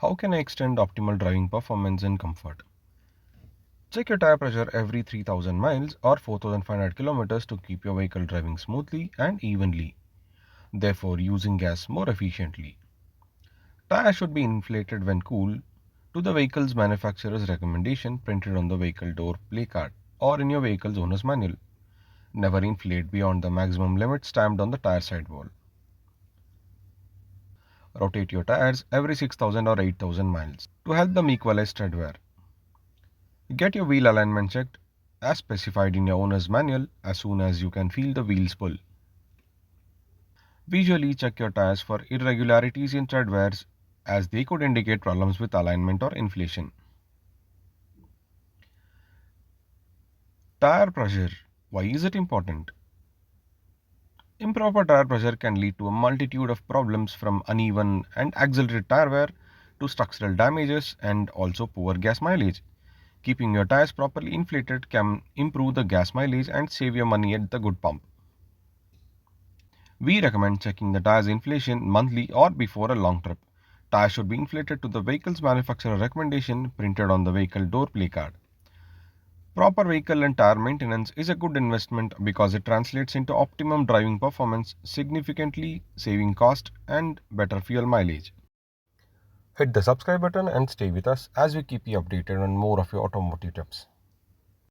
How can I extend optimal driving performance and comfort? Check your tire pressure every 3000 miles or 4500 kilometers to keep your vehicle driving smoothly and evenly, therefore using gas more efficiently. Tires should be inflated when cool to the vehicle's manufacturer's recommendation printed on the vehicle door placard or in your vehicle's owner's manual. Never inflate beyond the maximum limit stamped on the tire sidewall. Rotate your tires every 6000 or 8000 miles to help them equalize tread wear. Get your wheel alignment checked as specified in your owner's manual as soon as you can feel the wheels pull. Visually check your tires for irregularities in tread wears as they could indicate problems with alignment or inflation. Tire pressure. Why is it important? Improper tire pressure can lead to a multitude of problems from uneven and accelerated tire wear to structural damages and also poor gas mileage. Keeping your tires properly inflated can improve the gas mileage and save your money at the good pump. We recommend checking the tires inflation monthly or before a long trip. Tires should be inflated to the vehicle's manufacturer recommendation printed on the vehicle door placard. Proper vehicle and tire maintenance is a good investment because it translates into optimum driving performance, significantly saving cost and better fuel mileage. Hit the subscribe button and stay with us as we keep you updated on more of your automotive tips.